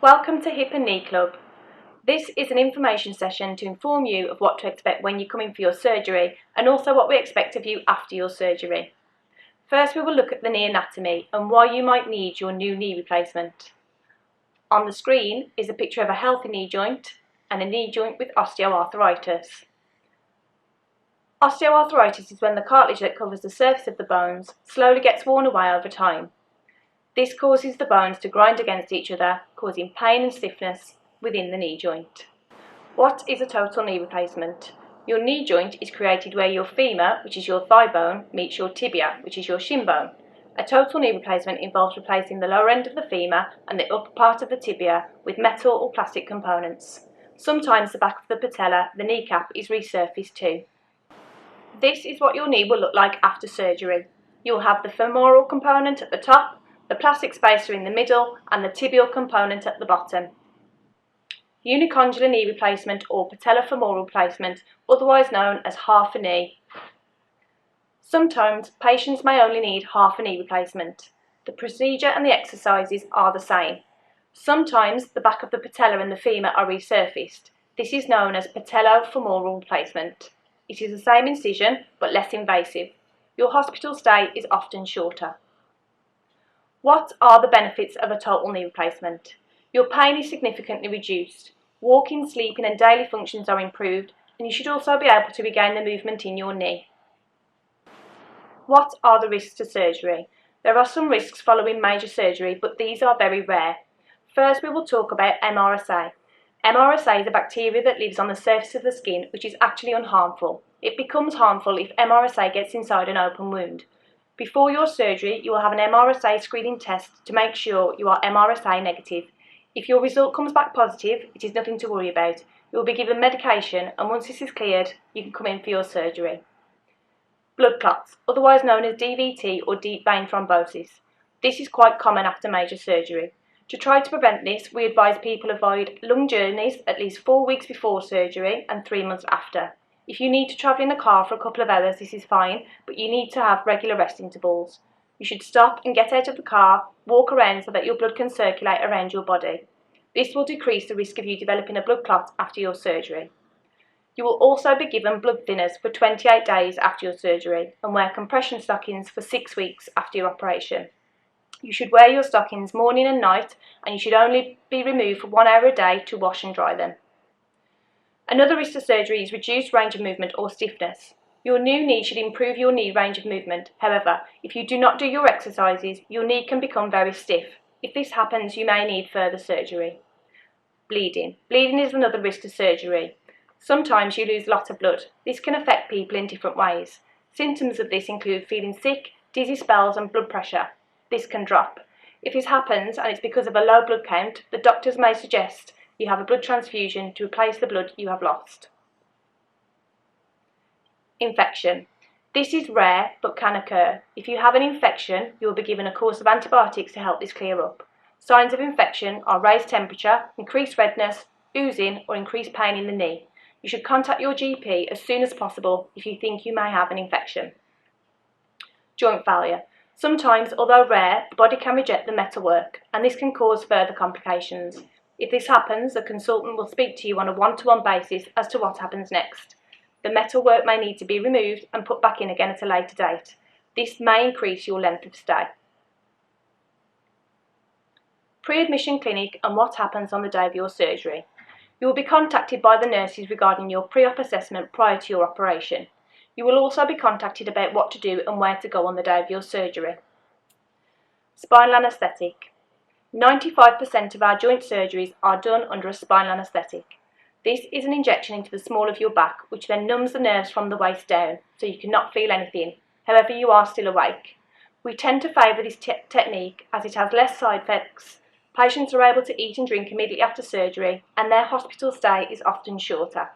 Welcome to Hip and Knee Club. This is an information session to inform you of what to expect when you come in for your surgery and also what we expect of you after your surgery. First, we will look at the knee anatomy and why you might need your new knee replacement. On the screen is a picture of a healthy knee joint and a knee joint with osteoarthritis. Osteoarthritis is when the cartilage that covers the surface of the bones slowly gets worn away over time. This causes the bones to grind against each other, causing pain and stiffness within the knee joint. What is a total knee replacement? Your knee joint is created where your femur, which is your thigh bone, meets your tibia, which is your shin bone. A total knee replacement involves replacing the lower end of the femur and the upper part of the tibia with metal or plastic components. Sometimes the back of the patella, the kneecap, is resurfaced too. This is what your knee will look like after surgery. You'll have the femoral component at the top, the plastic spacer in the middle and the tibial component at the bottom. Unicondylar knee replacement or patellofemoral replacement, otherwise known as half a knee. Sometimes patients may only need half a knee replacement. The procedure and the exercises are the same. Sometimes the back of the patella and the femur are resurfaced. This is known as patellofemoral replacement. It is the same incision but less invasive. Your hospital stay is often shorter. What are the benefits of a total knee replacement? Your pain is significantly reduced, walking, sleeping and daily functions are improved, and you should also be able to regain the movement in your knee. What are the risks to surgery? There are some risks following major surgery, but these are very rare. First, we will talk about MRSA. MRSA is a bacteria that lives on the surface of the skin, which is actually unharmful. It becomes harmful if MRSA gets inside an open wound. Before your surgery, you will have an MRSA screening test to make sure you are MRSA negative. If your result comes back positive, it is nothing to worry about. You will be given medication, and once this is cleared, you can come in for your surgery. Blood clots, otherwise known as DVT or deep vein thrombosis. This is quite common after major surgery. To try to prevent this, we advise people avoid long journeys at least 4 weeks before surgery and 3 months after. If you need to travel in the car for a couple of hours, this is fine, but you need to have regular rest intervals. You should stop and get out of the car, walk around so that your blood can circulate around your body. This will decrease the risk of you developing a blood clot after your surgery. You will also be given blood thinners for 28 days after your surgery and wear compression stockings for 6 weeks after your operation. You should wear your stockings morning and night, and you should only be removed for 1 hour a day to wash and dry them. Another risk to surgery is reduced range of movement or stiffness. Your new knee should improve your knee range of movement. However, if you do not do your exercises, your knee can become very stiff. If this happens, you may need further surgery. Bleeding. Bleeding is another risk to surgery. Sometimes you lose a lot of blood. This can affect people in different ways. Symptoms of this include feeling sick, dizzy spells and blood pressure. This can drop. If this happens and it's because of a low blood count, the doctors may suggest you have a blood transfusion to replace the blood you have lost. Infection. This is rare but can occur. If you have an infection, you will be given a course of antibiotics to help this clear up. Signs of infection are raised temperature, increased redness, oozing or increased pain in the knee. You should contact your GP as soon as possible if you think you may have an infection. Joint failure. Sometimes, although rare, the body can reject the metalwork, and this can cause further complications. If this happens, the consultant will speak to you on a one-to-one basis as to what happens next. The metalwork may need to be removed and put back in again at a later date. This may increase your length of stay. Pre-admission clinic and what happens on the day of your surgery. You will be contacted by the nurses regarding your pre-op assessment prior to your operation. You will also be contacted about what to do and where to go on the day of your surgery. Spinal anaesthetic. 95% of our joint surgeries are done under a spinal anaesthetic. This is an injection into the small of your back, which then numbs the nerves from the waist down, so you cannot feel anything. However, you are still awake. We tend to favour this technique as it has less side effects. Patients are able to eat and drink immediately after surgery, and their hospital stay is often shorter.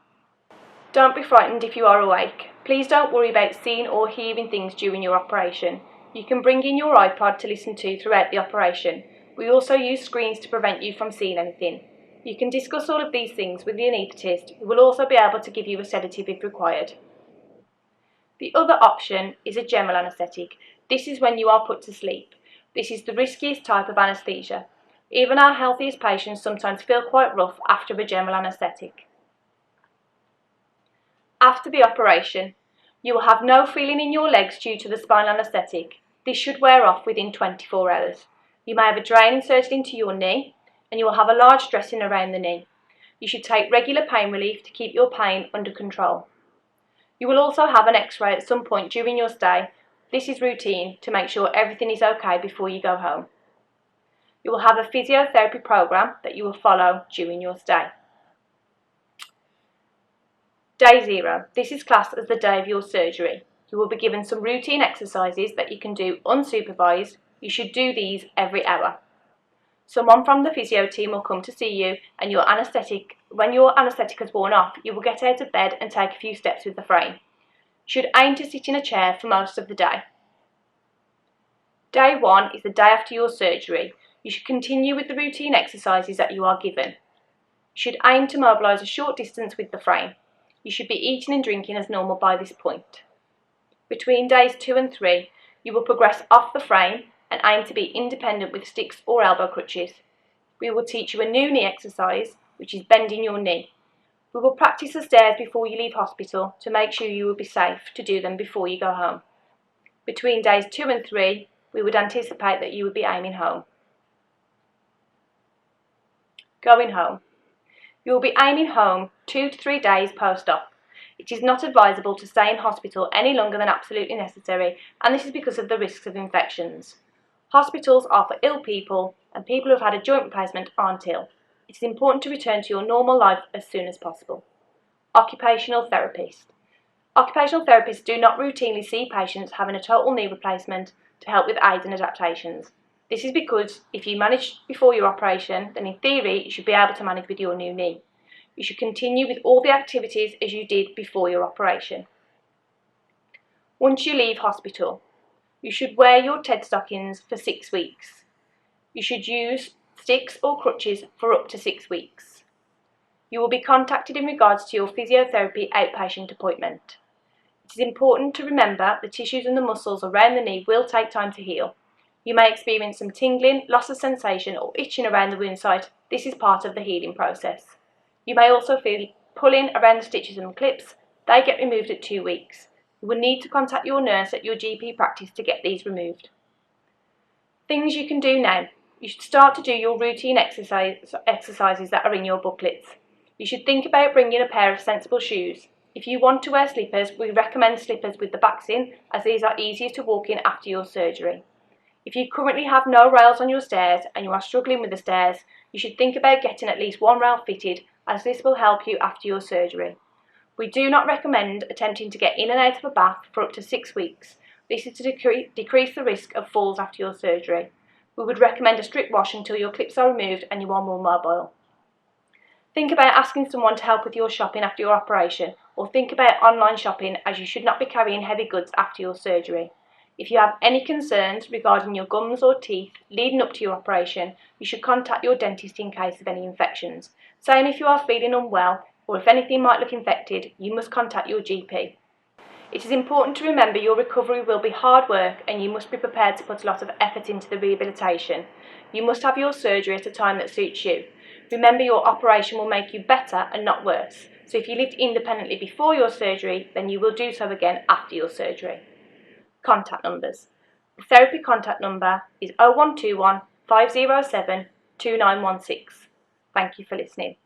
Don't be frightened if you are awake. Please don't worry about seeing or hearing things during your operation. You can bring in your iPod to listen to throughout the operation. We also use screens to prevent you from seeing anything. You can discuss all of these things with the anaesthetist, who will also be able to give you a sedative if required. The other option is a general anaesthetic. This is when you are put to sleep. This is the riskiest type of anaesthesia. Even our healthiest patients sometimes feel quite rough after a general anaesthetic. After the operation, you will have no feeling in your legs due to the spinal anaesthetic. This should wear off within 24 hours. You may have a drain inserted into your knee, and you will have a large dressing around the knee. You should take regular pain relief to keep your pain under control. You will also have an X-ray at some point during your stay. This is routine to make sure everything is okay before you go home. You will have a physiotherapy program that you will follow during your stay. Day 0. This is classed as the day of your surgery. You will be given some routine exercises that you can do unsupervised. You should do these every hour. Someone from the physio team will come to see you, and when your anaesthetic has worn off, you will get out of bed and take a few steps with the frame. You should aim to sit in a chair for most of the day. Day 1 is the day after your surgery. You should continue with the routine exercises that you are given. You should aim to mobilise a short distance with the frame. You should be eating and drinking as normal by this point. Between days 2 and 3, you will progress off the frame and aim to be independent with sticks or elbow crutches. We will teach you a new knee exercise, which is bending your knee. We will practice the stairs before you leave hospital to make sure you will be safe to do them before you go home. Between days 2 and 3, we would anticipate that you would be aiming home. Going home. You will be aiming home 2 to 3 days post-op. It is not advisable to stay in hospital any longer than absolutely necessary, and this is because of the risks of infections. Hospitals are for ill people, and people who have had a joint replacement aren't ill. It is important to return to your normal life as soon as possible. Occupational therapist. Occupational therapists do not routinely see patients having a total knee replacement to help with aids and adaptations. This is because if you managed before your operation, then in theory you should be able to manage with your new knee. You should continue with all the activities as you did before your operation. Once you leave hospital, you should wear your TED stockings for 6 weeks. You should use sticks or crutches for up to 6 weeks. You will be contacted in regards to your physiotherapy outpatient appointment. It is important to remember the tissues and the muscles around the knee will take time to heal. You may experience some tingling, loss of sensation or itching around the wound site. This is part of the healing process. You may also feel pulling around the stitches and clips. They get removed at 2 weeks. You will need to contact your nurse at your GP practice to get these removed. Things you can do now. You should start to do your routine exercises that are in your booklets. You should think about bringing a pair of sensible shoes. If you want to wear slippers, we recommend slippers with the backs in, as these are easier to walk in after your surgery. If you currently have no rails on your stairs and you are struggling with the stairs, you should think about getting at least one rail fitted, as this will help you after your surgery. We do not recommend attempting to get in and out of a bath for up to 6 weeks. This is to decrease the risk of falls after your surgery. We would recommend a strip wash until your clips are removed and you are more mobile. Think about asking someone to help with your shopping after your operation, or think about online shopping, as you should not be carrying heavy goods after your surgery. If you have any concerns regarding your gums or teeth leading up to your operation, you should contact your dentist in case of any infections. Same if you are feeling unwell, or if anything might look infected, you must contact your GP. It is important to remember your recovery will be hard work, and you must be prepared to put a lot of effort into the rehabilitation. You must have your surgery at a time that suits you. Remember, your operation will make you better and not worse. So if you lived independently before your surgery, then you will do so again after your surgery. Contact numbers. The therapy contact number is 0121 507 2916. Thank you for listening.